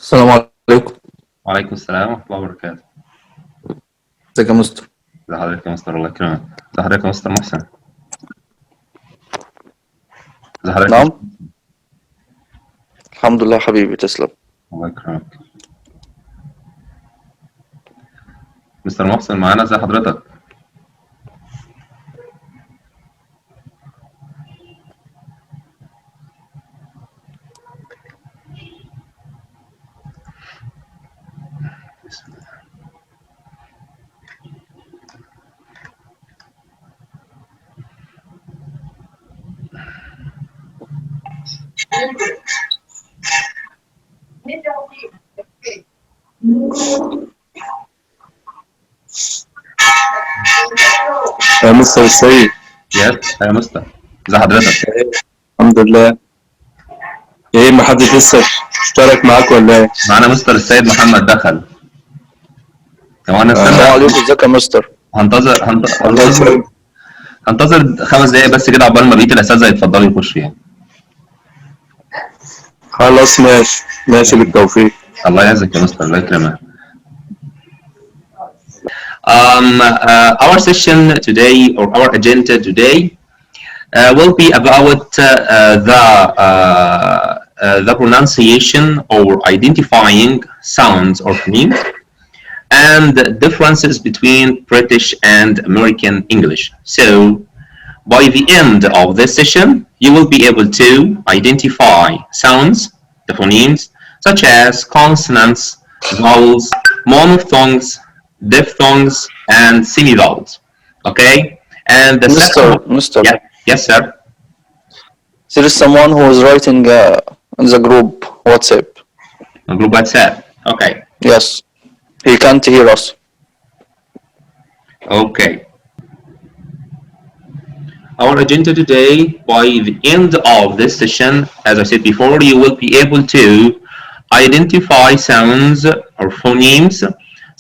السلام عليكم. وعليكم السلام ورحمة الله وبركاته. ازيك يا مستر؟ ازي حضرتك يا مستر؟ الله يكرمك. ازي حضرتك يا مستر محسن؟ ازي حضرتك يا نعم، مستر؟ الحمد لله حبيبي، تسلم. الله يكرمك. مستر محسن معانا، ازي حضرتك؟ يا مستر السيد، يس يا مستر، ازي حضرتك؟ الحمد لله. ايه، ما حدش لسه اشترك معاك ولا ايه؟ معانا مستر السيد محمد دخل. كمان السلام استنى، عليكم، ازيك يا مستر؟ الله يسلمك. هنتظر 5 دقايق بس كده عقبال ما بقية الأساتذة يتفضلوا يخشوا يعني. خلاص ماشي ماشي، بالتوفيق. الله يعزك يا مستر، الله يكرمك. Our session today, or our agenda today, will be about the pronunciation or identifying sounds or phonemes and the differences between British and American English. So, by the end of this session, you will be able to identify sounds, the phonemes, such as consonants, vowels, monophthongs, diphthongs, and semivowels. Okay? And the Mister, yeah, yes, sir. there is someone who is writing in the group WhatsApp. Group WhatsApp. Okay. Yes, he can't hear us. Okay. Our agenda today, by the end of this session, as I said before, you will be able to identify sounds or phonemes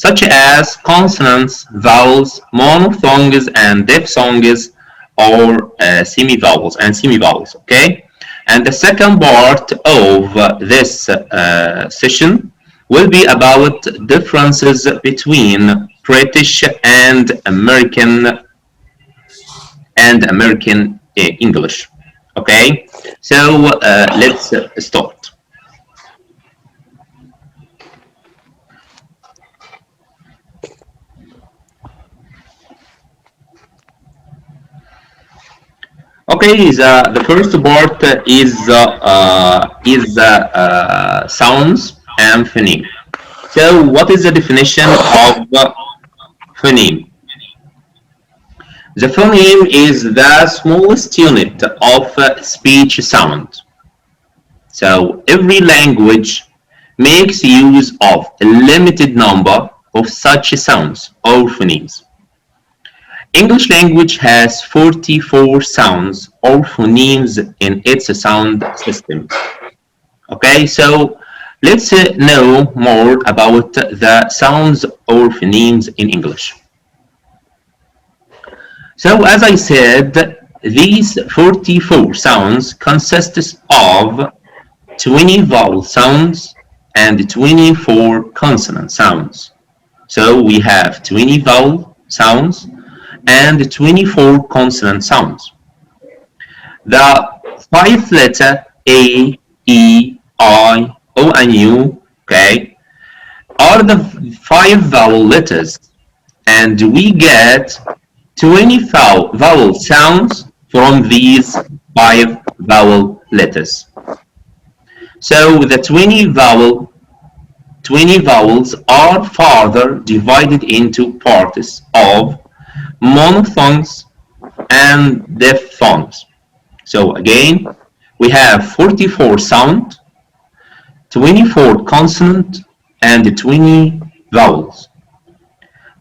such as consonants, vowels, monophthongs, and diphthongs, or semivowels and semivowels. Okay, and the second part of this session will be about differences between British and American English. Okay, so let's start. Okay, the first part is sounds and phoneme. So, what is the definition of phoneme? The phoneme is the smallest unit of speech sound. So, every language makes use of a limited number of such sounds or phonemes. English language has 44 sounds or phonemes in its sound system. Okay, so let's know more about the sounds or phonemes in English. So as I said, these 44 sounds consist of 20 vowel sounds and 24 consonant sounds. So we have 20 vowel sounds and 24 consonant sounds. The 5-letter A, E, I, O, and U, okay, are the 5 vowel letters, and we get 20 vowel sounds from these 5 vowel letters. So the 20 vowels are further divided into parts of monophthongs and diphthongs. So again, we have 44 sound, 24 consonant, and 20 vowels.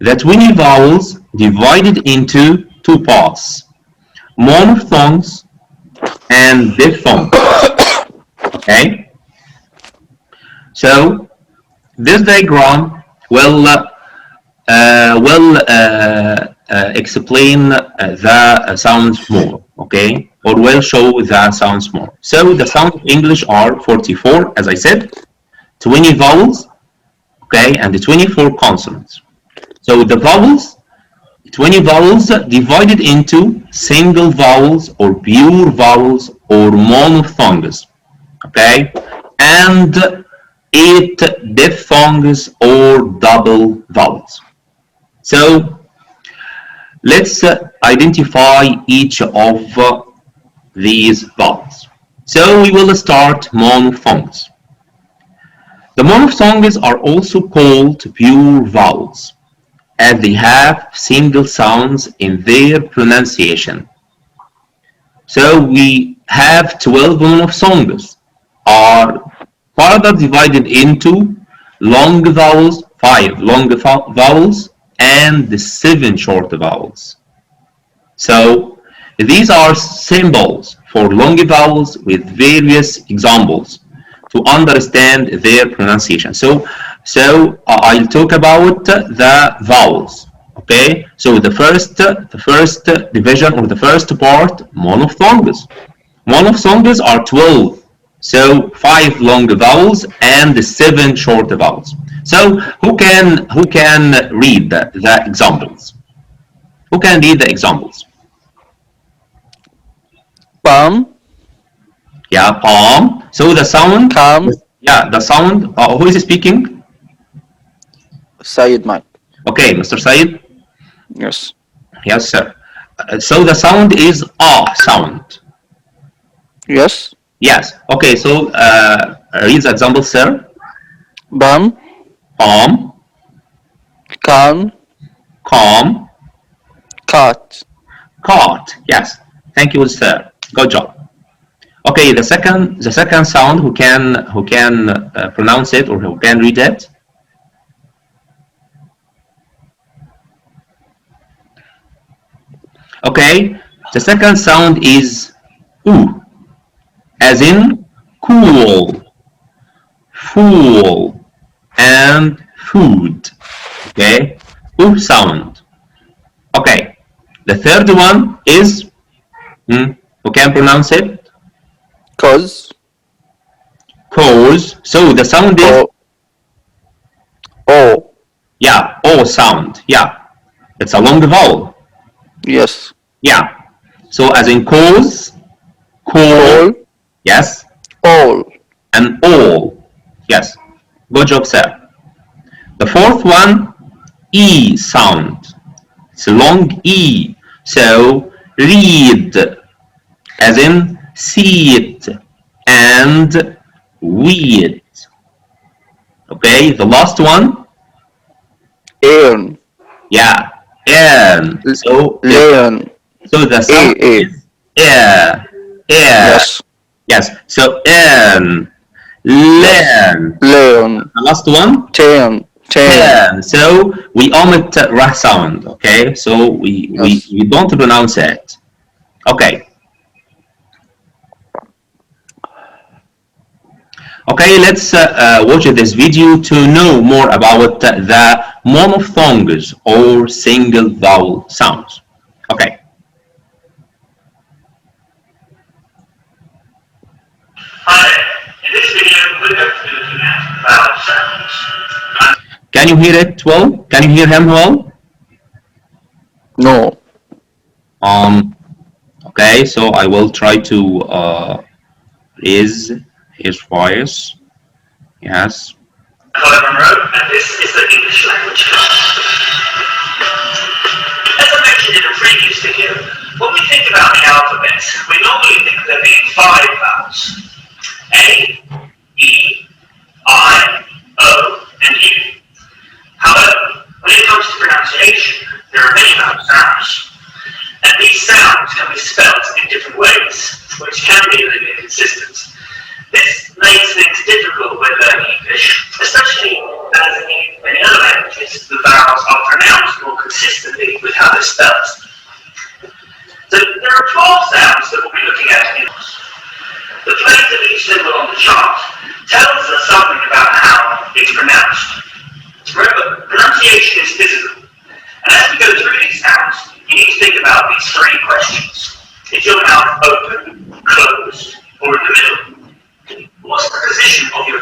The 20 vowels divided into 2 parts, monophthongs and diphthongs. Okay? So this diagram will explain the sounds more, okay, or will show the sounds more. So the sounds of English are 44, as I said. 20 vowels, okay, and 24 consonants. So the vowels, 20 vowels divided into single vowels or pure vowels or monophthongs, okay, and 8 diphthongs or double vowels. So let's identify each of these vowels. So we will start monophthongs. The monophthongs are also called pure vowels, as they have single sounds in their pronunciation. So we have 12 monophthongs, are further divided into long vowels, 5 long vowels, and 7 short vowels. So these are symbols for long vowels with various examples to understand their pronunciation. I'll talk about the vowels. Okay, so the first division or the first part, monophthongs. Monophthongs are 12, so 5 long vowels and 7 short vowels. So who can read the examples? Who can read the examples? Palm, Yeah, palm. So the sound. calm, Yeah, the sound. Who is speaking? Sayed Mike. Okay, Mr. Said. Yes. Yes, sir. So the sound is ah sound. Yes. Yes. Okay. So read the example, sir. Bum, Palm, calm, calm, cat. caught. Yes. Thank you, sir. Good job. Okay. The second sound. Who can pronounce it or who can read it? Okay. The second sound is oo, as in cool, fool, and food. Okay, oo sound. Okay, the third one is who can pronounce it? Cause, Cause. So the sound is o, o. yeah, o sound. Yeah, it's a long vowel. Yes. Yeah. So as in cause, call. All, Yes, all. and all. Yes. Good job, sir. The fourth one, e sound. It's a long e. So read, as in see it, and weed. Okay, the last one, Earn, yeah, and learn. so the sound A. is air, air. Yes. Yes, so and Yes. learn. Learn. The last one, Turn. Turn. yeah, so we omit ra sound, okay? So we, we, Yes. we don't pronounce it. Okay. Okay, let's watch this video to know more about the monophthongs or single vowel sounds. Okay. Hi, in this video we're going to be looking at vowel sounds. Can you hear it well? Can you hear him well? No. Okay, so I will try to raise his voice. Yes. Hello, Monroe, and this is the English language class. As I mentioned in a previous video, when we think about the alphabet, we normally think of there being 5 vowels. A, E, I, O, and U. However, when it comes to pronunciation, there are many vowel sounds. And these sounds can be spelt in different ways, which can be a little bit inconsistent. This makes things difficult when learning English, especially as in many other languages, the vowels are pronounced more consistently with how they're spelled. So there are 12 sounds that we'll be looking at in this. The place of each symbol on the chart tells us something about how it's pronounced. Remember, pronunciation is physical. And as we go through these sounds, you need to think about these 3 questions. Is your mouth open, closed, or in the middle? What's the position of your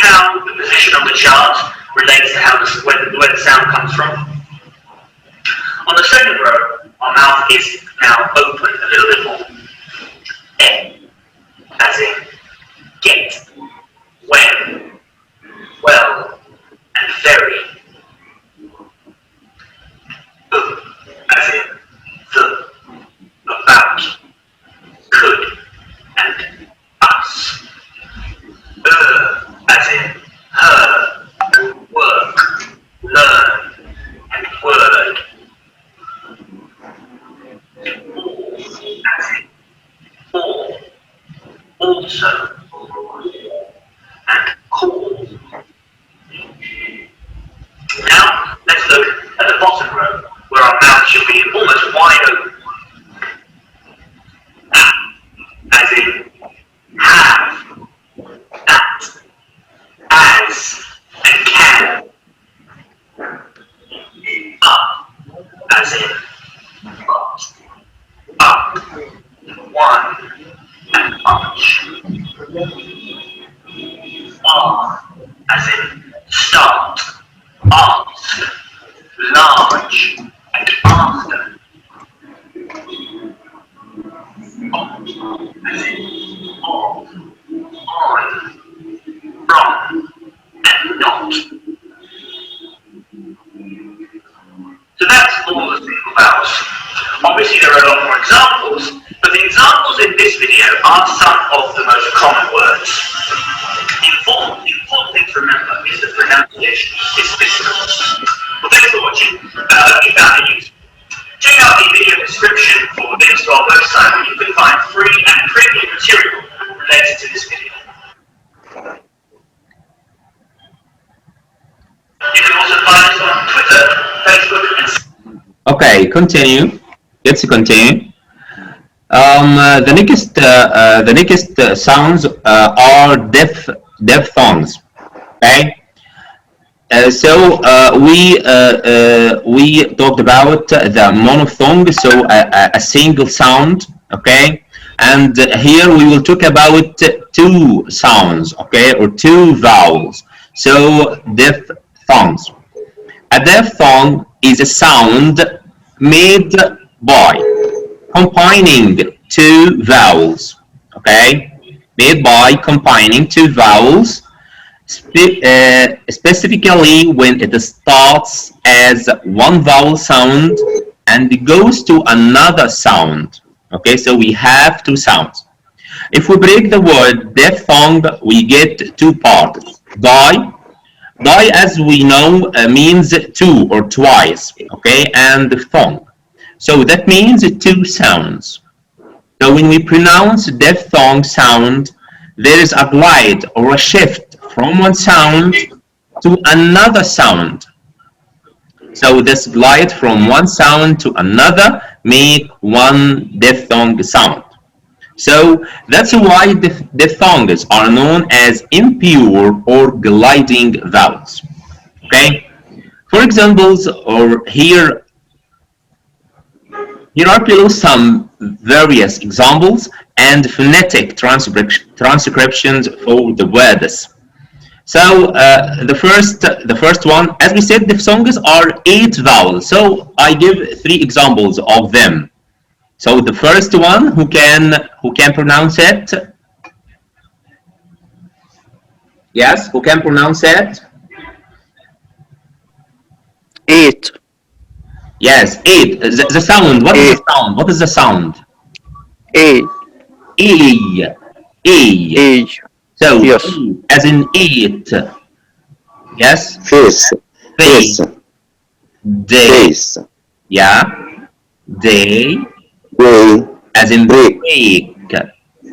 how the position on the chart relates to how where the sound comes from. On the second row, our mouth is now open a little bit more. E, as in get, when, well, and very. As in the, about, could, and us. As in her, work, learn, and word. As in or, also, and call. Now, let's look at the bottom row, where our mouth should be almost wide open. As in have, that, as, and can. Up, as in but, up, one, and much. Are, as in start, ask, large, and after. As in of, on, from, and not. So that's all the single vowels. Obviously there are a lot more examples, but the examples in this video are some of the most common words. The important thing to remember is that pronunciation is physical. Well, thanks for watching. If you found it useful, check out the video description for links to our website where you can find free and premium material related to this video. You can also find us on Twitter, Facebook, and Okay, continue. Let's continue. The next sounds are diphthongs. Okay. We talked about the monophthong, so a single sound. Okay. And here we will talk about two sounds. Okay, or two vowels. So diphthongs. A diphthong is a sound made by combining two vowels, okay? Made by combining two vowels, specifically when it starts as one vowel sound and goes to another sound, okay? So we have two sounds. If we break the word diphthong, we get two parts. Die, as we know, means two or twice, okay, and thong. So that means two sounds. So when we pronounce diphthong sound, there is a glide or a shift from one sound to another sound. So this glide from one sound to another make one diphthong sound. So that's why diphthongs are known as impure or gliding vowels. Okay. For examples, or here are below some various examples and phonetic transcriptions for the words. So the first one, as we said, diphthongs are 8 vowels. So I give 3 examples of them. So the first one, who can pronounce it? Yes, who can pronounce it? 8. Yes, 8. The sound. What is the sound? What is the sound? A. E. E. A. So yes. E, as in eat. Yes. Face. Face. Day. Face. Yeah. Day. Day. As in break.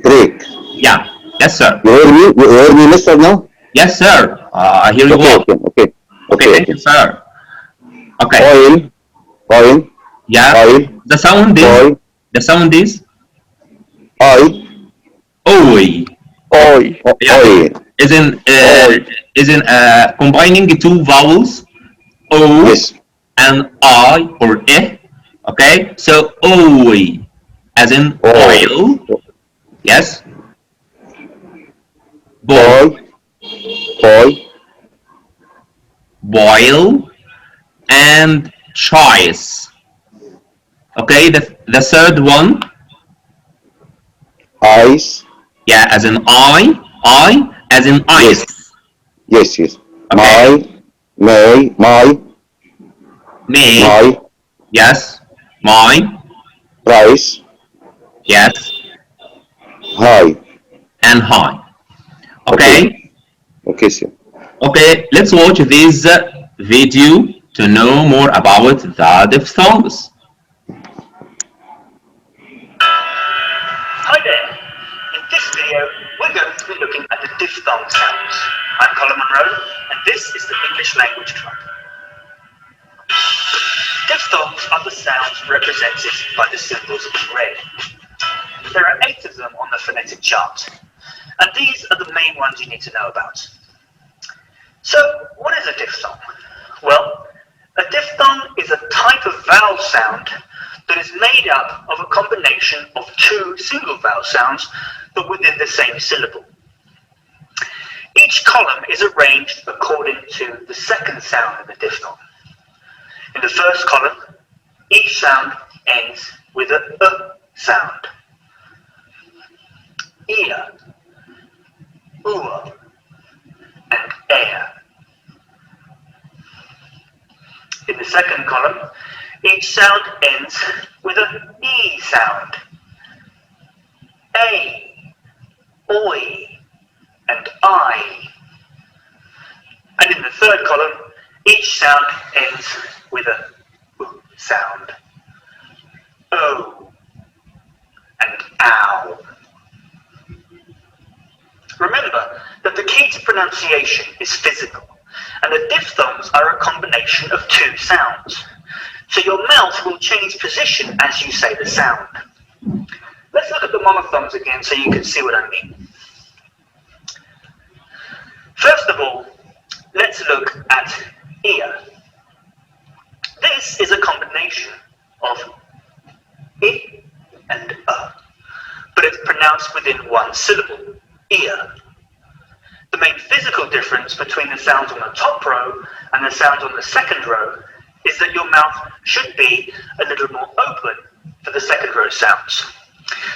Break. Yeah. Yes, sir. You hear me? You hear me, Mister, now? Yes, sir. I hear you well. Okay. Thank you, sir. Okay. Oil. Yeah. Oil. The sound is. Oil. The sound is. Oi. Yeah. Oi. Is in combining two vowels. O. Yes. And I or E. Okay. So oi, as in oil. Yes. Boy. boy, boil, and choice. Okay, the third one, ice, yeah, as in I as in ice. yes, Okay, my, may, my, yes, my, price, yes, high. and high. Okay, Okay, okay, sir. okay, let's watch this video to know more about the diphthongs. Hi there. In this video, we're going to be looking at the diphthong sounds. I'm Colin Monroe, and this is the English Language Club. Diphthongs are the sounds represented by the symbols in red. There are 8 of them on the phonetic chart, and these are the main ones you need to know about. So, what is a diphthong? Well, a diphthong is a type of vowel sound that is made up of a combination of 2 single vowel sounds, but within the same syllable. Each column is arranged according to the second sound of the diphthong. In the first column, each sound ends with a sound. Ear, ua, and air. In the second column, each sound ends with an E sound. A, oi, and I. And in the third column, each sound ends with a U sound. O, and ow. Remember that the key to pronunciation is physical, and the diphthongs are a combination of 2 sounds. So your mouth will change position as you say the sound. Let's look at the monophthongs again so you can see what I mean. First of all, let's look at ear. This is a combination of I and but it's pronounced within 1 syllable, ear. The main physical difference between the sounds on the top row and the sounds on the second row is that your mouth should be a little more open for the second row sounds.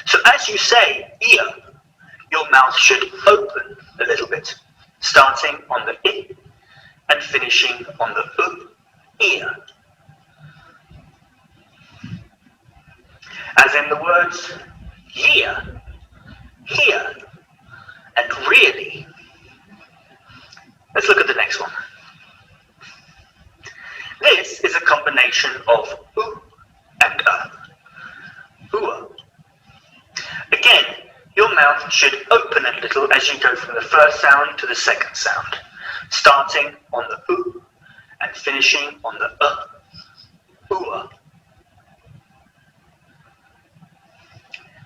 So as you say ear, your mouth should open a little bit, starting on the I and finishing on the U, ear. As in the words year, here, and really. Let's look at the next one. This is a combination of U and ua. Again, your mouth should open a little as you go from the first sound to the second sound, starting on the U and finishing on the ua.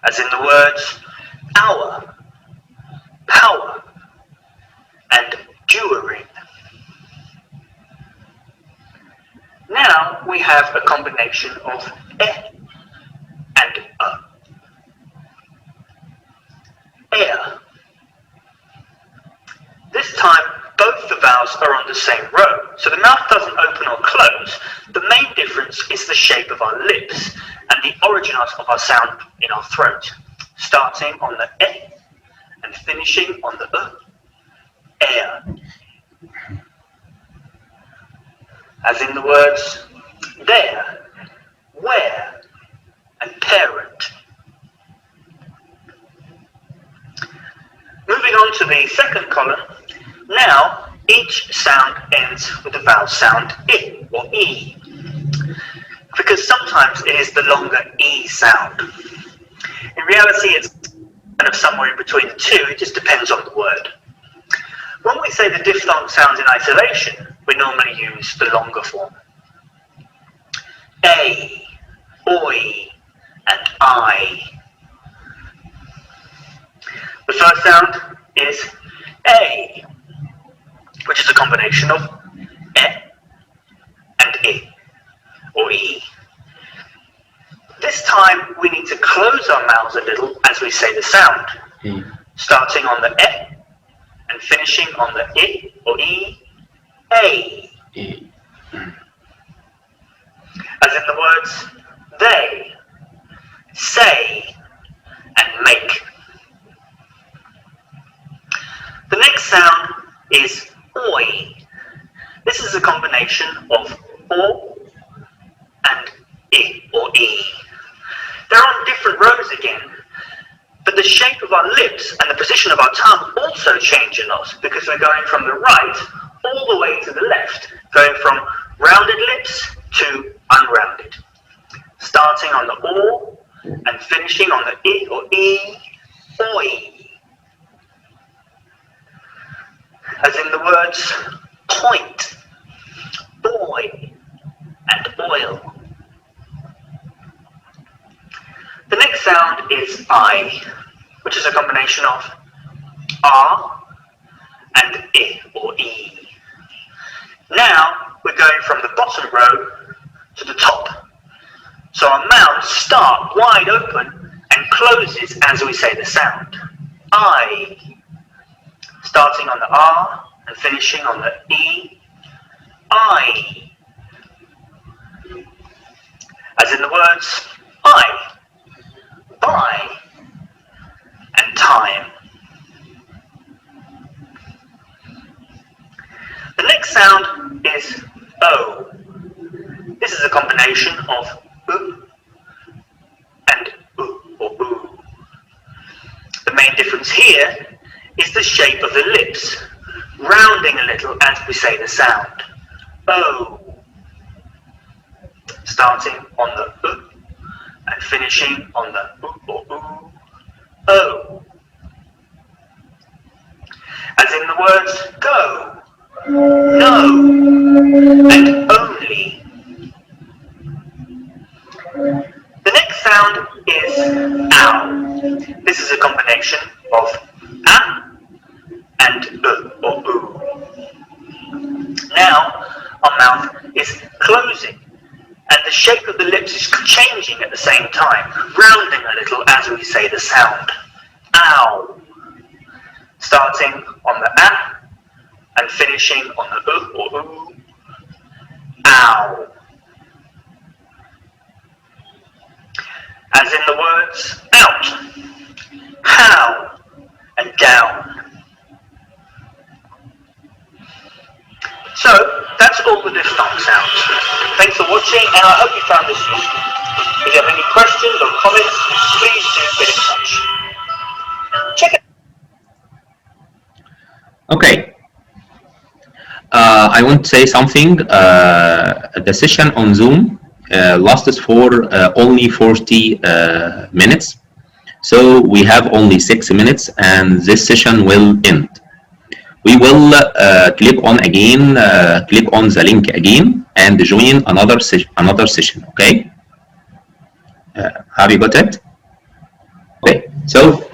As in the words hour, power, and during. Now we have a combination of e and air. This time both the vowels are on the same row, so the mouth doesn't open or close. The main difference is the shape of our lips and the origin of our sound in our throat, starting on the e and finishing on the air. As in the words there, where, and parent. Moving on to the second column, now each sound ends with the vowel sound I or E, because sometimes it is the longer E sound. In reality, it's kind of somewhere in between the two, it just depends on the word. When we say the diphthong sounds in isolation, we normally use the longer form. A, oi, and I. The first sound is A, which is a combination of E and I, or E. This time we need to close our mouths a little as we say the sound, starting on the E and finishing on the I or E, A. As in the words they, say, and make. The next sound is oi. This is a combination of o and I or E. They're on different rows again, but the shape of our lips and the position of our tongue also change a lot because we're going from the right all the way to the left, going from rounded lips to unrounded. Starting on the O and finishing on the I or E, oi. As in the words point, boy, and oil. The next sound is I, which is a combination of R and I or E. Now we're going from the bottom row to the top. So our mouths start wide open and closes as we say the sound. I. Starting on the R and finishing on the E, I. As in the words I, buy, and time. The next sound is O. This is a combination of U and U or oo. The main difference here is the shape of the lips, rounding a little as we say the sound. O. Starting on the U and finishing on the U or oo. O. As in the words go, no, and only. The next sound is ow. This is a combination of a and or oo. Now our mouth is closing and the shape of the lips is changing at the same time, rounding a little as we say the sound. Ow. Starting on the a and finishing on the or oo. Ow. As in the words out, how, and down. So that's all the diphthong sounds. Thanks for watching, and I hope you found this useful. If you have any questions or comments, please do get in touch. Check it. Okay. I want to say something. The session on Zoom lasts for only 40 minutes. So we have only 6 minutes and this session will end. We will click on the link again and join another session, okay? Have you got it? Okay, so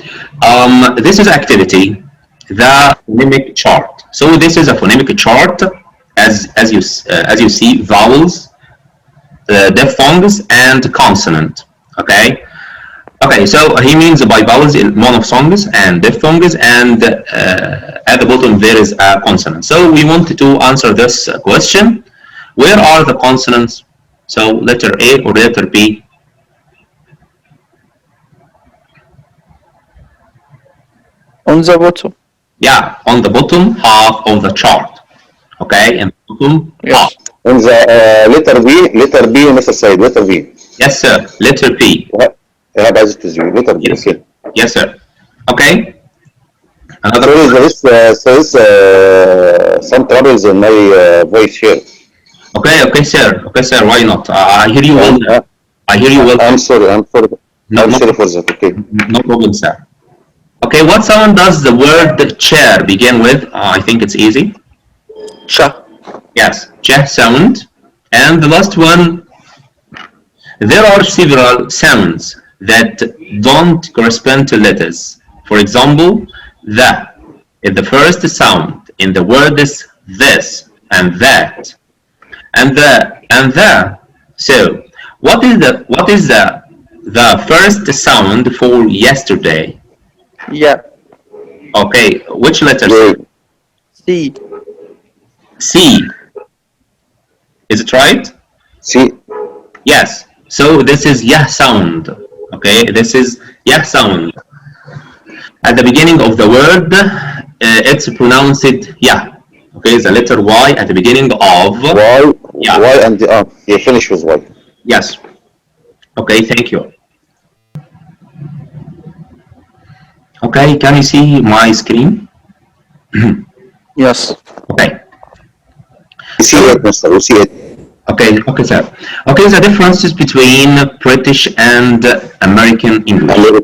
this is activity, the phonemic chart. So this is a phonemic chart as you see, vowels, diphthongs, and consonant, okay? Okay, so he means by vowels monophthongs and diphthongs, and at the bottom there is a consonant. So we want to answer this question. Where are the consonants? So letter A or letter B? On the bottom. Yeah, on the bottom half of the chart. Okay, in the bottom half. On the letter B on the side, letter B. Yes, sir. Letter B. Letter B. Yes. Okay. Yes, sir. Okay. Another. There is some troubles in my voice here. Okay, sir. Okay, sir. Why not? I hear you well. I hear you well. I'm sorry. I'm sorry for that. Okay. No problem, sir. Okay, what sound does the word chair begin with? I think it's easy. Cha. Yes, ch sound. And the last one, there are several sounds that don't correspond to letters. For example, the is the first sound in the words this and that, and the. So, what is the first sound for yesterday? Yeah. Okay, which letter? C. C. Is it right? C. Yes. So this is yah sound. Okay, this is yah sound. At the beginning of the word, it's pronounced yah. Okay, the letter Y at the beginning of Y. yeah. Y and yeah, finish with Y. Yes. Okay, thank you. Okay, can you see my screen? Yes. Okay. We see it, Mister. We see it. Okay, sir. Okay, the differences between British and American English.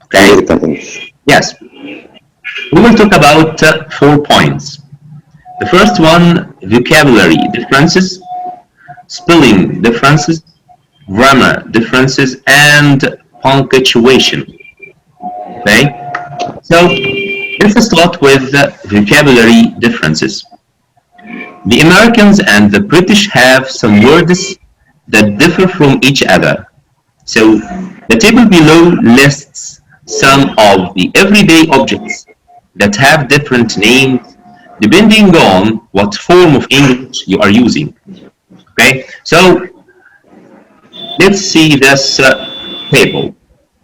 Okay. American English. Yes. We will talk about 4 points. The first one, vocabulary differences, spelling differences, grammar differences, and punctuation. Okay. So let's start with vocabulary differences. The Americans and the British have some words that differ from each other. So the table below lists some of the everyday objects that have different names depending on what form of English you are using. Okay, so let's see this table.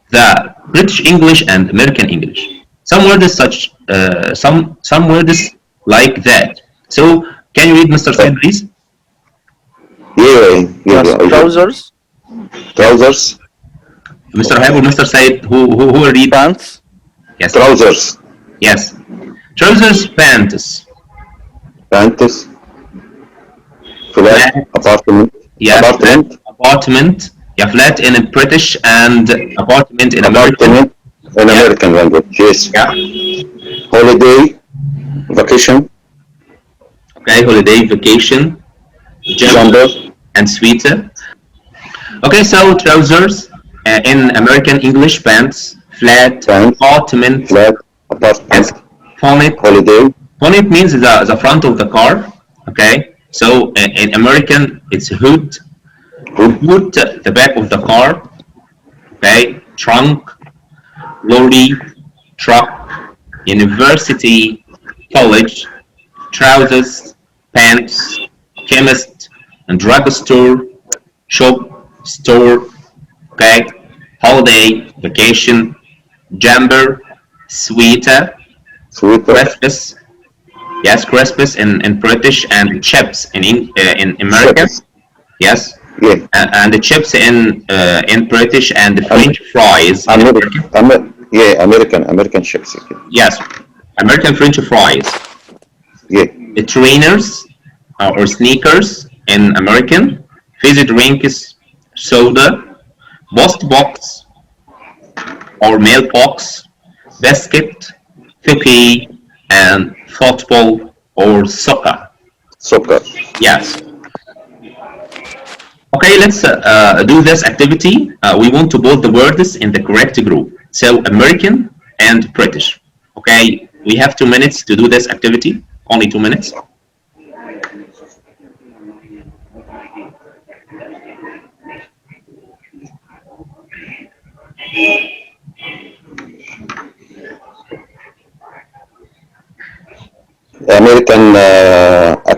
The British English and American English. Some words such some words like that. So can you read, Mr. Said, please? Yeah. Yes. Trousers. Trousers. Mr. Hab or Mr. Said, who will read? Pants. Yes. Trousers. Yes. Trousers, pants. Pants. Flat. Apartment. Yes. Apartment. Apartment. Yeah, flat in British and apartment in American. Apartment in Yeah. American language. Yes. Yeah. Holiday. Vacation. Okay, holiday, vacation, Jumper. and sweater. Okay, so trousers in American English, pants, flat, Pants. apartment, Flat. Apartment. yes, bonnet. Holiday. Bonnet means the front of the car. Okay, so in American it's hood. Hood, the back of the car. Okay, trunk, lorry, truck, university, college, trousers, pants, chemist, and drugstore, shop, store, okay, holiday, vacation, jumper, sweater, Sweater. Christmas, yes, Christmas in British, and chips in American, Chips. yes, Yeah. and the chips in British, and the French fries in American. American chips. Okay. Yes, American French fries. Yeah. The trainers or sneakers in American, fizzy drinks, soda, post box or mailbox, basket, hockey, and football or soccer. Soccer. Yes. Okay, let's do this activity. We want to put the words in the correct group. So American and British. Okay, we have 2 minutes to do this activity. Only 2 minutes. American.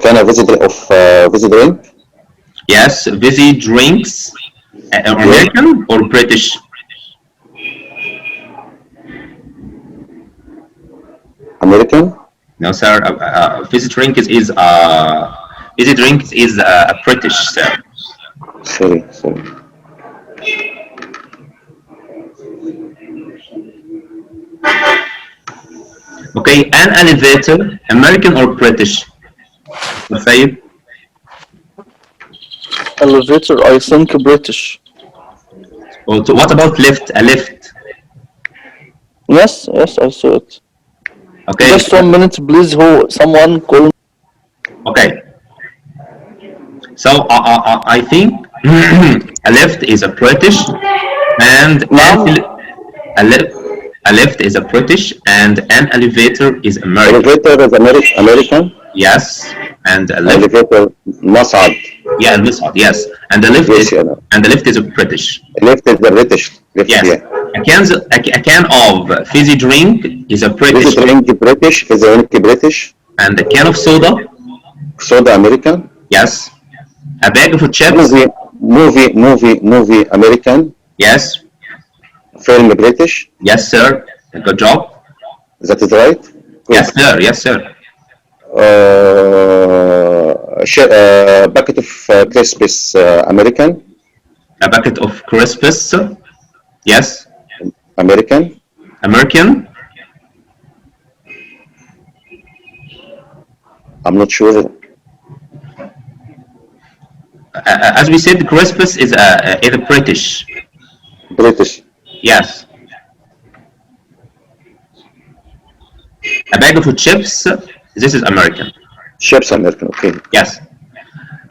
Can I visit visit drink? Yes, fizzy drinks. American or British? American. No, sir. Fizzy drink is fizzy drink is a British, sir. Sorry. Okay, an elevator, American or British? Say Elevator. I think British. what about lift? A lift. Yes. I saw it. Okay. Just 1 minute, please. Someone call. Okay. So I think a lift is a British, and a lift is a British, and an elevator is American. Elevator is American. Yes, and a lift. Elevator. مصعد. Yeah, yes, and the lift Yes, is yeah. and the lift is a British. Lift is the British. Lift, Yes, yeah. a can of fizzy drink is a British. Visit drink British. Is drink British. And a can of soda. Soda American. Yes. A bag of chips. Movie American. Yes. Film British. Yes, sir. Good job. That is right? Good. Yes, sir. Yes, sir. Bucket of Crispus American. A bucket of crisps. Yes. American. American. I'm not sure. As we said, crisps is a British. British. Yes. A bag of chips. This is American. Chips American. Okay. Yes.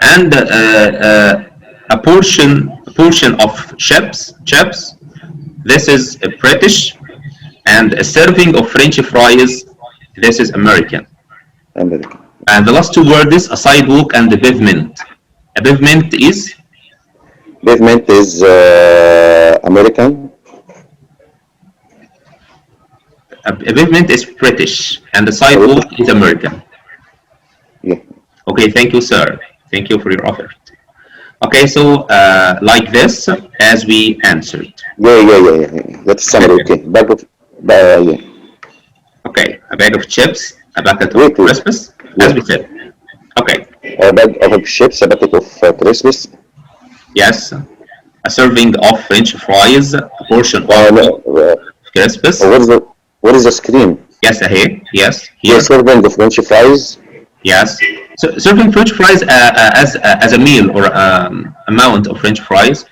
And a portion of chips. This is British. And a serving of French fries. This is American. American. And the last two words, a sidewalk and a pavement. A pavement is? Pavement is American. A pavement is British, and the sidewalk is American. Yeah. Okay, thank you, sir. Thank you for your effort. Okay, so like this, as we answered. Yeah. That's summary. Okay. Bag of, yeah. Okay, a bag of chips, a bucket of crisps, as we said. Okay. A bag of chips, a bucket of Christmas. Yes. A serving of French fries, a portion of crisps. What is the screen? Yes, here. Yes, Here. here. Serving the French fries. Yes. So serving French fries as a meal or amount of French fries,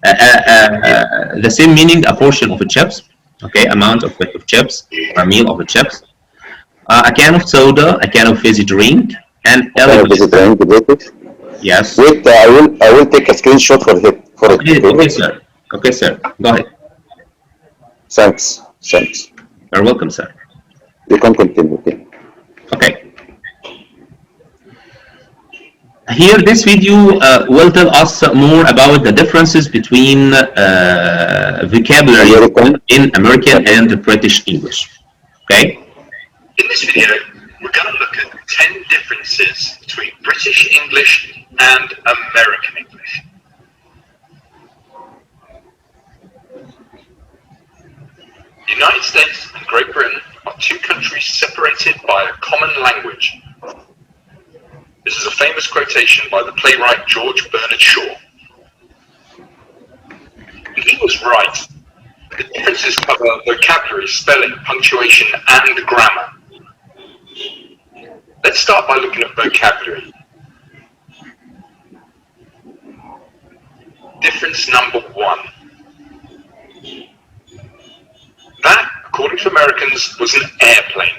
the same meaning, a portion of chips. Okay, amount of chips or a meal of chips. A can of soda, a can of fizzy drink, and British. Yes. Wait, I will take a screenshot for it. Okay, sir. Okay, sir. Go ahead. Thanks. You're welcome, sir. You can continue. Okay. Here, this video will tell us more about the differences between vocabulary in American and British English. Okay? In this video, we're going to look at 10 differences between British English and American English. The United States and Great Britain are two countries separated by a common language. This is a famous quotation by the playwright George Bernard Shaw. And he was right. The differences cover vocabulary, spelling, punctuation, and grammar. Let's start by looking at vocabulary. Difference number 1. That, according to Americans, was an airplane.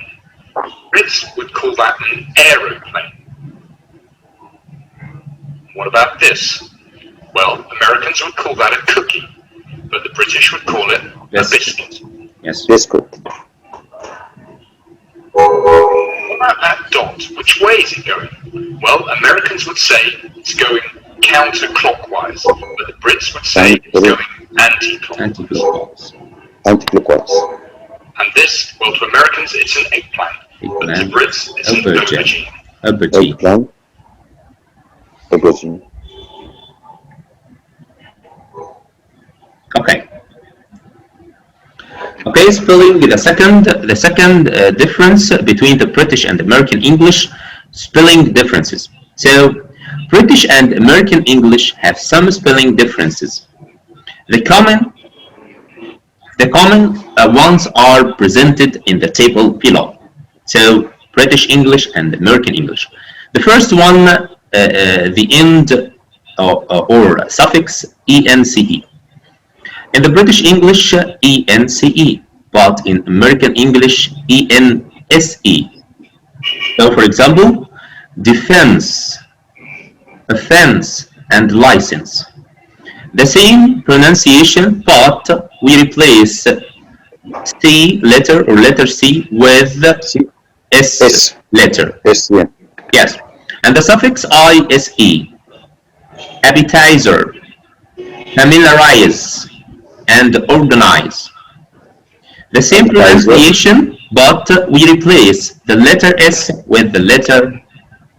Brits would call that an aeroplane. What about this? Well, Americans would call that a cookie, but the British would call it a biscuit. Yes. Biscuit. What about that dot? Which way is it going? Well, Americans would say it's going counterclockwise, but the Brits would say it's going anti-clockwise. Anti-clockwise. And this, well, to Americans, it's an eggplant. But to Brits, it's an aubergine. Eggplant. Aubergine. Okay. Okay, spelling the second difference between the British and American English, spelling differences. So, British and American English have some spelling differences. The common ones are presented in the table below. So, British English and American English. The first one, the end or suffix ence. In the British English, ence, but in American English, ense. So, for example, defense, offense, and license. The same pronunciation, but we replace C letter or letter C with S letter. S, yeah. Yes. And the suffix ise, appetizer, familiarize, and organize. The same pronunciation, but we replace the letter S with the letter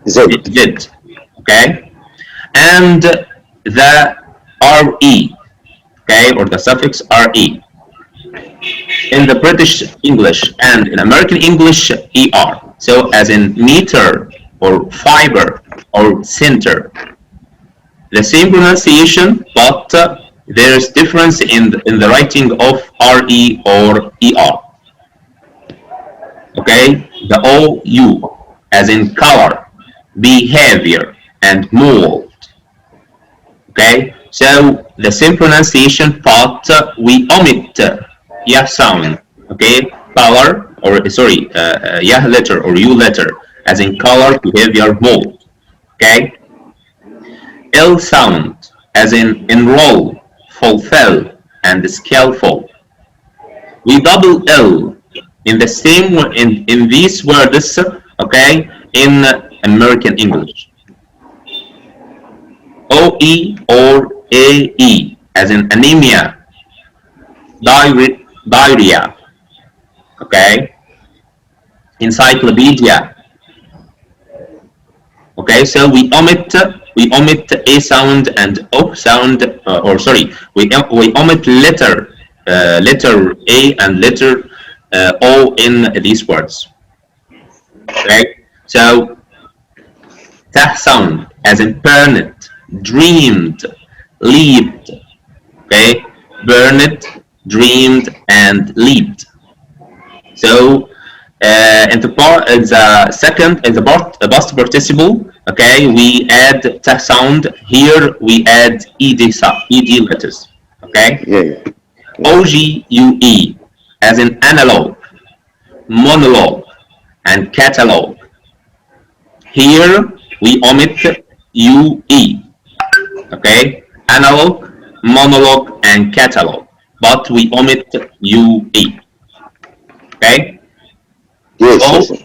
Z. Z, okay? And the RE, okay, or the suffix RE. In the British English and in American English, ER. So as in meter or fiber or center. The same pronunciation, but there's difference in the writing of RE or ER. Okay, the OU, as in color, behavior, and mold. Okay, so the same pronunciation, but we omit yah sound. Okay, color or sorry, yah letter or U letter, as in color, behavior, mold. Okay, L sound, as in enroll, fulfill, and skillful. We double L in the same in these words, okay, in American English. OE or AE, as in anemia, diarrhea, okay, encyclopedia. Okay, so we omit A sound and O sound, or sorry, we omit letter A and letter O in these words. Okay, so tah sound, as in burned, dreamed, leaped. Okay, burned, dreamed, and leaped. So in the second, in the past participle, okay, we add tah sound. Here we add ed letters. Okay, Yeah. OGUE, as in analog, monologue, and catalog. Here we omit UE. Okay, analog, monologue, and catalog, but we omit UE. Okay, Yes. so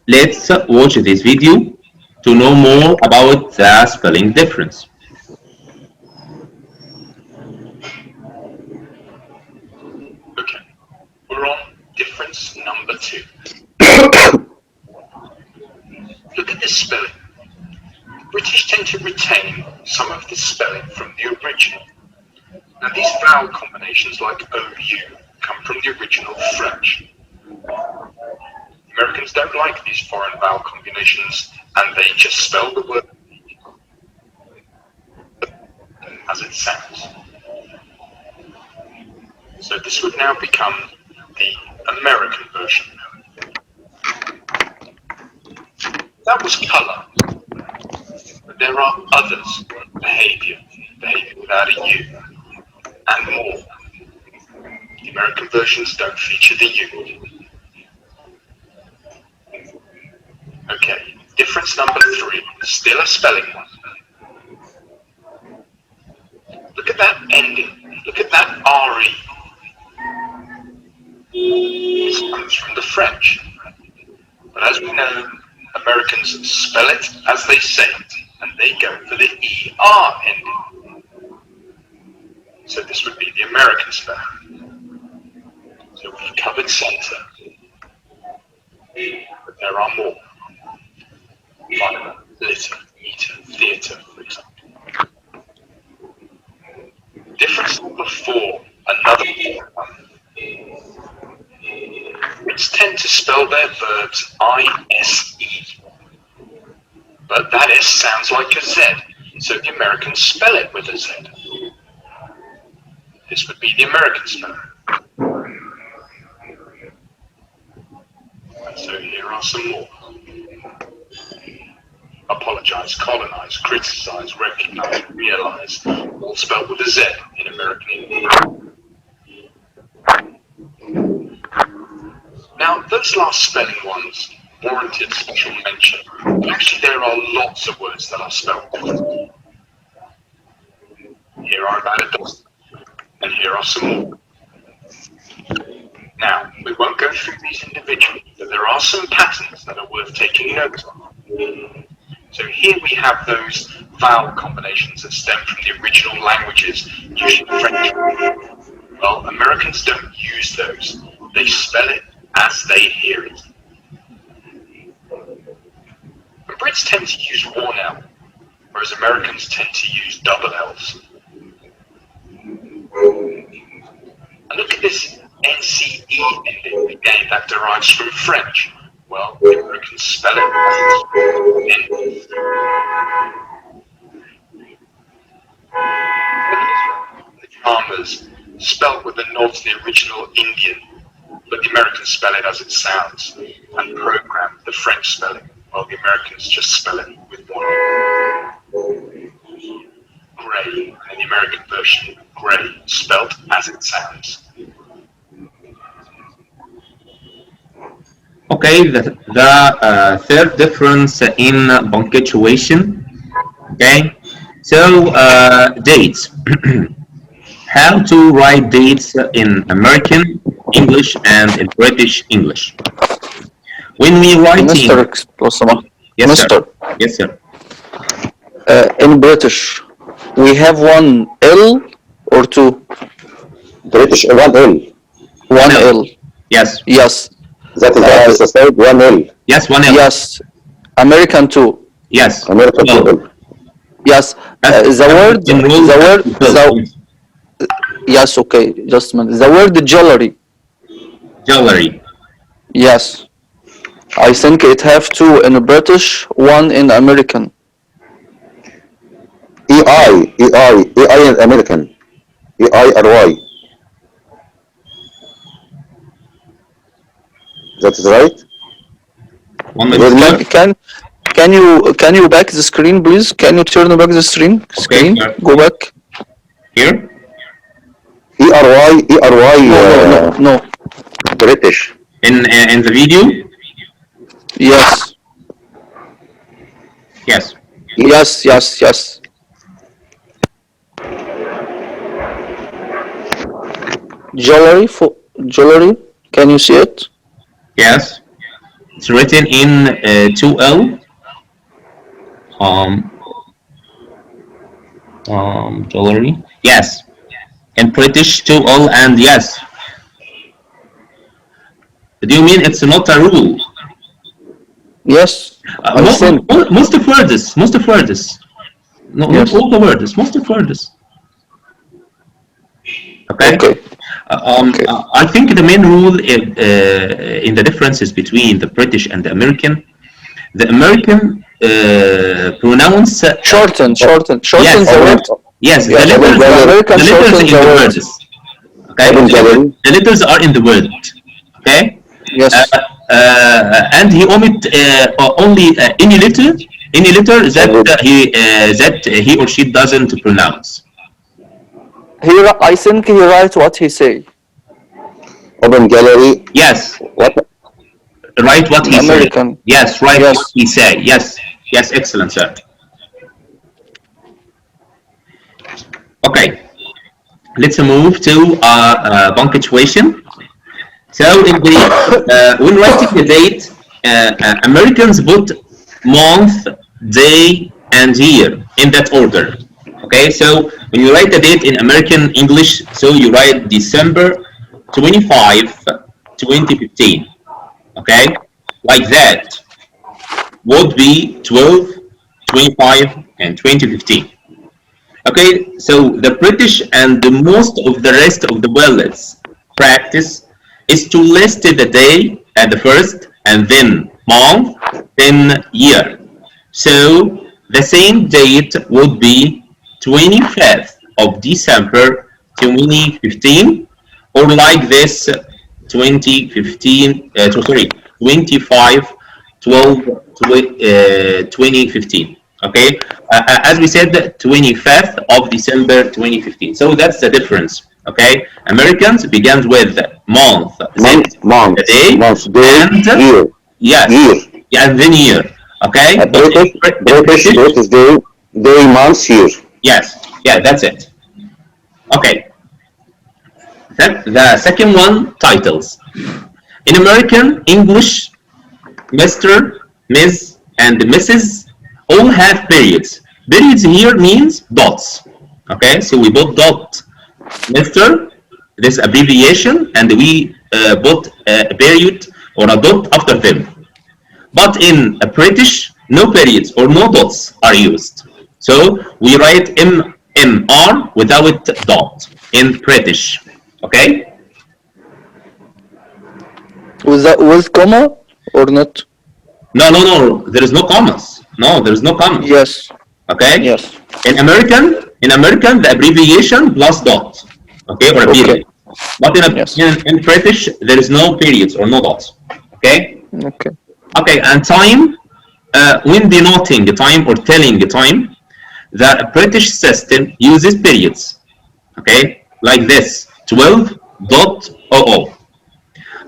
let's watch this video to know more about the spelling difference. Okay, we're on difference number 2. Look at this spelling. The British tend to retain some of this spelling from the original. Now these vowel combinations like OU come from the original French. Americans don't like these foreign vowel combinations and they just spell the word as it sounds. So this would now become the American version. That was colour. But there are others, behaviour without a U, and more. The American versions don't feature the U. Okay, difference number 3, still a spelling one. Look at that ending, look at that RE. This comes from the French. But as we know, Americans spell it as they say it, and they go for the ER ending. So this would be the American spelling. So we've covered centre. But there are more. Like litter, meter, theatre, for example. Difference number 4, another one. Brits tend to spell their verbs I-S-E. But that S sounds like a Z, so the Americans spell it with a Z. This would be the American spelling. And so here are some more. Apologize, colonize, criticize, recognize, realize, all spelled with a Z in American English. Now, those last spelling ones warranted special mention. But actually, there are lots of words that are spelled differently. Here are about a dozen, and here are some more. Now, we won't go through these individually, but there are some patterns that are worth taking note of. So here we have those vowel combinations that stem from the original languages, usually French. Well, Americans don't use those. They spell it as they hear it. And Brits tend to use one L, whereas Americans tend to use double L's. And look at this NCE ending again that derives from French. Well, the Americans spell it as the Chalmers spelled with a nod to the original Indian, but the Americans spell it as it sounds. And program, the French spelling, while the Americans just spell it with one. Grey, and the American version, grey, spelled as it sounds. Okay, the third difference in punctuation. Okay, so dates. How to write dates in American English and in British English. When we write Mr. Explosama. yes, Mr. sir. Yes, sir. In British, we have one L or two? British one L. One L. Yes. Yes. That is as I said, one L. Yes, one L. Yes. American two. Yes. American Well, two L. Yes. Yes, okay, just a minute. The word jewelry. Jewelry. Yes. I think it have two in British, one in American. EI in American. EIRY. That is right? One minute. Can you back the screen, please? Can you turn back the screen? sure. Go back. Here? ERY. No. British. In the video? Yes. Yes. Yes. Jewelry. Can you see it? Yes. It's written in 2L. Jewelry. Yes. In British 2L and yes. Do you mean it's not a rule? Yes. I think. Most of words. No, Yes. not all the words. Most of words. Okay. Okay. I think the main rule in the differences between the British and the American pronounce Shorten Yes. the word. Yes, Yes, the letters, the American the letters shortens in the the word. words. Okay, the letters are in the word. Okay, Yes. and he omit only any letter that he or she doesn't pronounce. I think he write what he say. Open gallery. Yes, What? write what he say. American. Yes, write Yes. what he say. Yes, excellent, sir. Okay, let's move to punctuation. So in the when writing the date, Americans put month, day, and year in that order. Okay, so when you write the date in American English, so you write December 25, 2015. Okay, like that would be 12, 25, and 2015. Okay, so the British and the most of the rest of the world's practice is to list the day at the first, and then month, then year. So the same date would be 25th of December 2015, or like this 2015, 25, 12, 2015. Okay, as we said, 25th of December 2015. So that's the difference. Okay, Americans began with month, then the day, and year. yes, Year. yeah, and then year. Okay, British day, month, year. Yes, yeah, that's it. Okay, the second one, titles. In American English, Mr., Ms., and Mrs. all have periods. Periods here means dots. Okay, so we put dot Mr., this abbreviation, and we put a period or a dot after them. But in a British, no periods or no dots are used. So we write MR without dot in British. Okay? With comma or not? No. There is no commas. No, there is no commas. Yes. Okay? Yes. In American, the abbreviation plus dot. Okay, or a Okay. period. But Yes. in British, there is no periods or no dots. Okay? Okay. Okay, and time, when denoting time or telling time, the British system uses periods. Okay, like this, 12.00.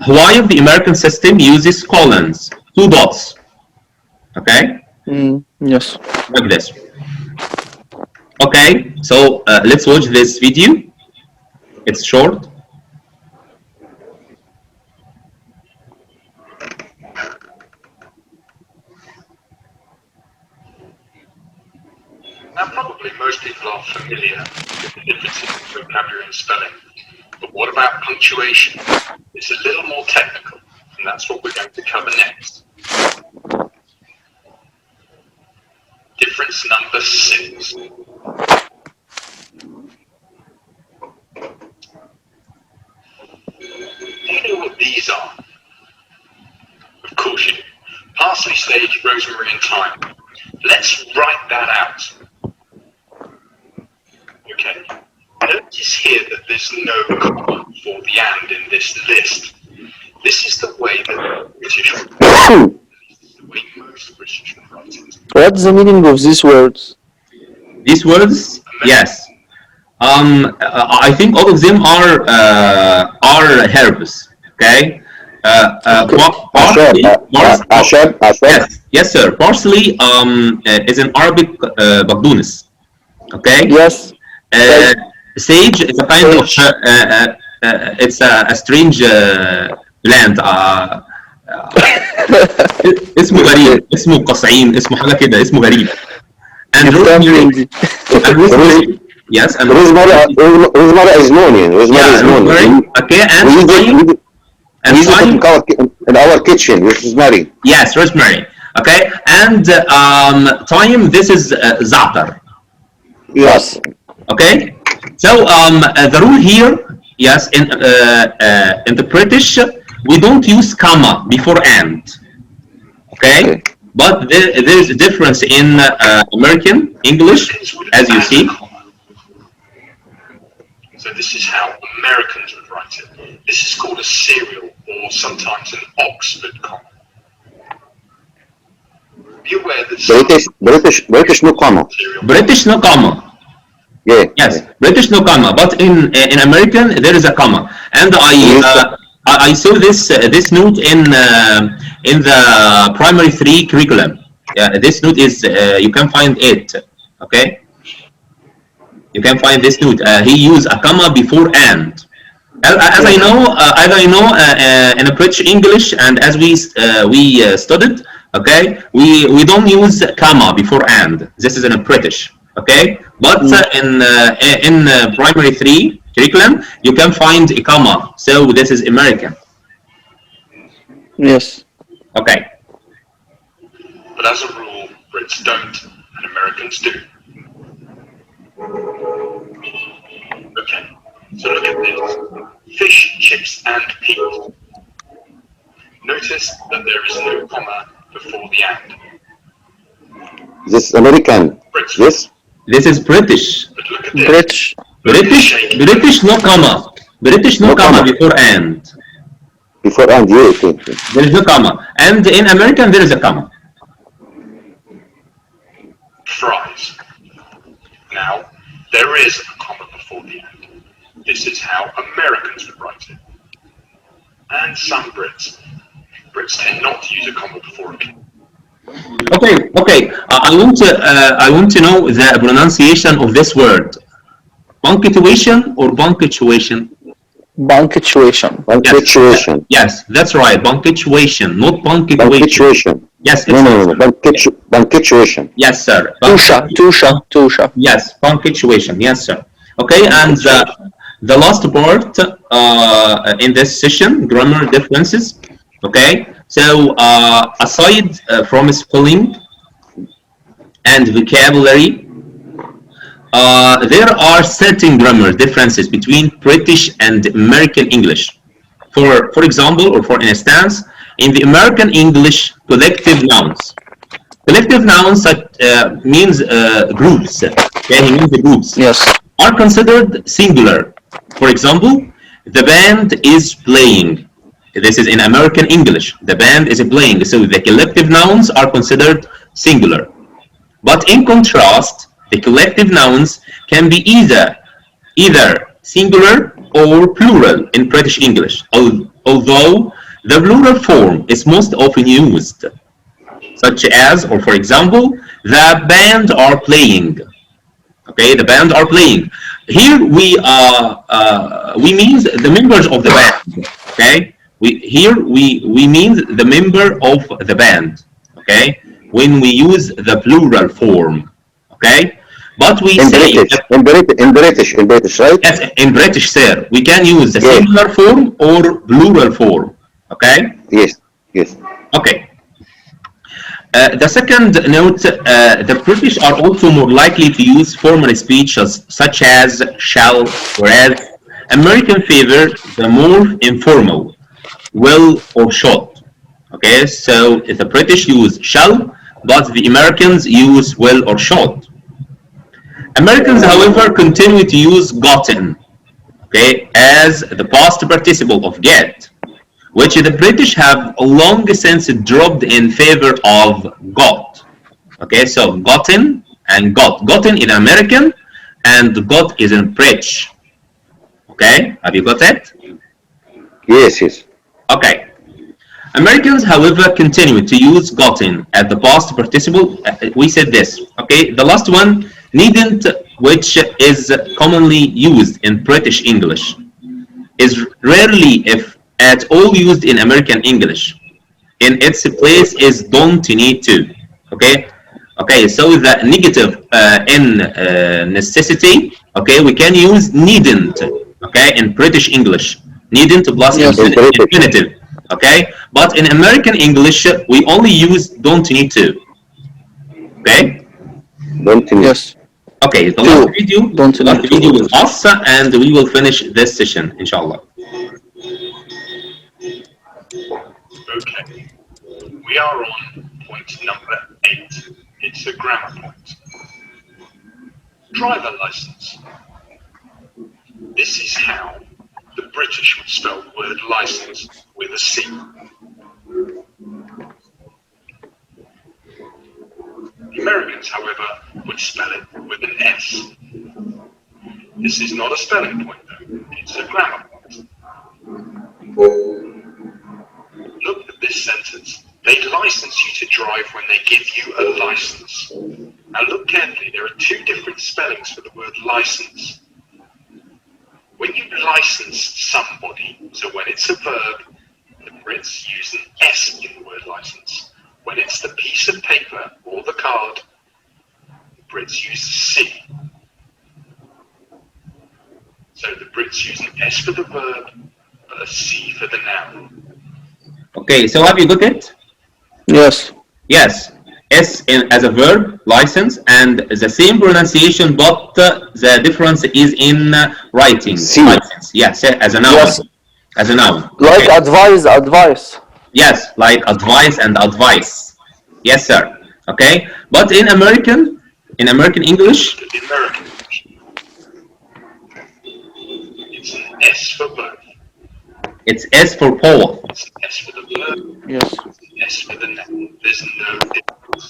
While the American system uses colons, 2 dots. Okay, Yes. like this. Okay, so let's watch this video. It's short. Now, probably most people are familiar with the differences in vocabulary and spelling. But what about punctuation? It's a little more technical, and that's what we're going to cover next. Difference number 6. Do you know what these are? Of course you do. Parsley, sage, rosemary, and thyme. Let's write that out. Okay. Notice here that there's no comma for the and in this list. This is the way that the British write it. This is the way most British write it. What's the meaning of these words? These words, yes. I think all of them are herbs. Okay. Parsley, yes, sir. Parsley is an Arabic بقدونس. Okay. Yes. Sage is a kind of it's a strange plant. اسمه غريب، اسمه قصعين، اسمه حاجة كده، اسمه غريب. And rosemary. Yes, and rosemary is known. rosemary. Okay, and thyme. We use it in our kitchen. Rosemary. Yes, rosemary. Okay, and thyme. This is za'atar. Yes. Okay, so the rule here, yes, in the British, we don't use comma before and. Okay, but there's a difference in American English, as you see. So this is how Americans would write it. This is called a serial, or sometimes an Oxford comma. Be aware that British no comma. British no comma. Yeah. Yes, British no comma, but in American there is a comma, and I saw this note in the primary 3 curriculum. This note is you can find it. Okay, you can find this note. He used a comma before and. As I know, in a British English, and as we studied, okay, we don't use comma before and. This is in a British. Okay, but in primary 3 curriculum, you can find a comma. So this is American. Yes. Okay. But as a rule, Brits don't, and Americans do. Okay, so look at this. Fish, chips, and peas. Notice that there is no comma before the and. This is American. Brits. This is British. But look at this. British no comma. British no comma before and. Before and, yeah, okay. There is no comma. And in American, there is a comma. Fries. Now, there is a comma before the and. This is how Americans would write it. And some Brits tend not to use a comma before a P. Okay. I want to know the pronunciation of this word. Punctuation or punctuation? Punctuation. Punctuation. Yes, that's right. Punctuation, not punctuation. Punctuation. Yes. No. Punctuation. Yes, sir. Tusha. Yes, punctuation. Yes, sir. Okay, and the last part in this session, grammar differences. Okay, so aside from spelling and vocabulary, there are certain grammar differences between British and American English. For example, or for instance, in the American English, collective nouns means groups. Okay, he means the groups Yes. are considered singular. For example, the band is playing. This is in American English. The band is playing. So the collective nouns are considered singular. But in contrast, the collective nouns can be either singular or plural in British English, although the plural form is most often used, such as, or for example, the band are playing. Okay, the band are playing. Here we mean the members of the band. Okay, we mean the member of the band. Okay, when we use the plural form. Okay, but we In say British, that, in British, right? yes, in British, sir, we can use the Yes. singular form or plural form. Okay, Yes, yes. okay. The second note, the British are also more likely to use formal speeches such as shall, whereas American favor the more informal, will or should. Okay, so the British use shall, but the Americans use will or should. Americans, however, continue to use gotten, okay, as the past participle of get, which the British have long since dropped in favor of got. Okay, so gotten and got. Gotten in American and got is in British. Okay, have you got it? Yes, yes. Okay. Americans, however, continue to use gotten as the past participle. We said this. Okay, the last one, needn't, which is commonly used in British English, is rarely, if at all, used in American English. In its place is don't need to. Okay, okay. So the negative in necessity. Okay, we can use needn't. Okay, in British English, needn't plus Yes. In British. infinitive. Okay, but in American English we only use don't need to. Okay. Don't you? Yes. Okay, the Two. last video, Don't last need to. video with us, and we will finish this session, inshallah. Okay. We are on point number 8. It's a grammar point. Driver license. This is how the British would spell the word license, with a C. The Americans, however, would spell it with an S. This is not a spelling point though, it's a grammar point. Look at this sentence. They license you to drive when they give you a license. Now look carefully, there are two different spellings for the word license. When you license somebody, so when it's a verb, the Brits use an S in the word license. When it's the piece of paper or the card, the Brits use a C. So the Brits use an S for the verb, but a C for the noun. Okay, so have you got it? Yes. Yes, S as a verb, license, and the same pronunciation, but the difference is in writing. C. License, yes, as a noun. Yes. As a noun. Like Okay. advice. Yes, like advice and advice. Yes, sir. Okay, but in American English, The American English. It's an S for both. it's S for both. It's an S for the verb, Yes. it's an S for the noun. There's no difference.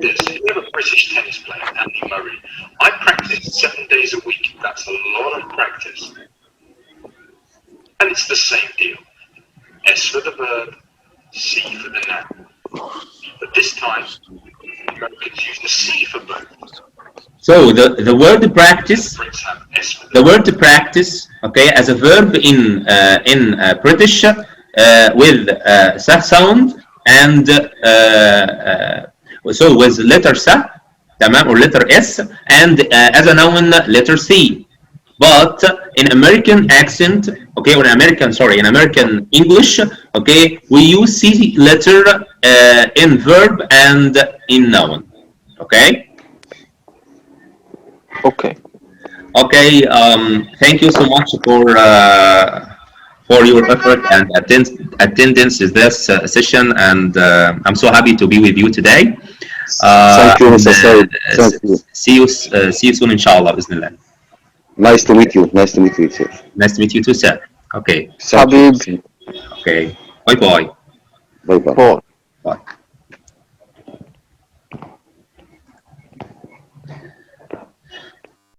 This, you have a British tennis player, Andy Murray. I practice 7 days a week. That's a lot of practice. And it's the same deal. S for the verb, C for the noun. But this time, Americans use the C for both. So the word practice, Brits have S for the the word practice, okay, as a verb in British with sa sound and so with letter sa, تمام, or letter S, and as a noun letter C. But in American accent, okay, or in American English, okay, we use C letter in verb and in noun. Okay. Okay. Okay. Thank you so much for your effort and attendance in this session, and I'm so happy to be with you today. Thank you, Mr. Said. Thank you. See you soon, inshallah, بإذن الله. Nice to meet you. Nice to meet you, sir. Nice to meet you too, sir. Okay. Thank you. Habib. Okay. Bye bye. Bye bye. Paul. Bye.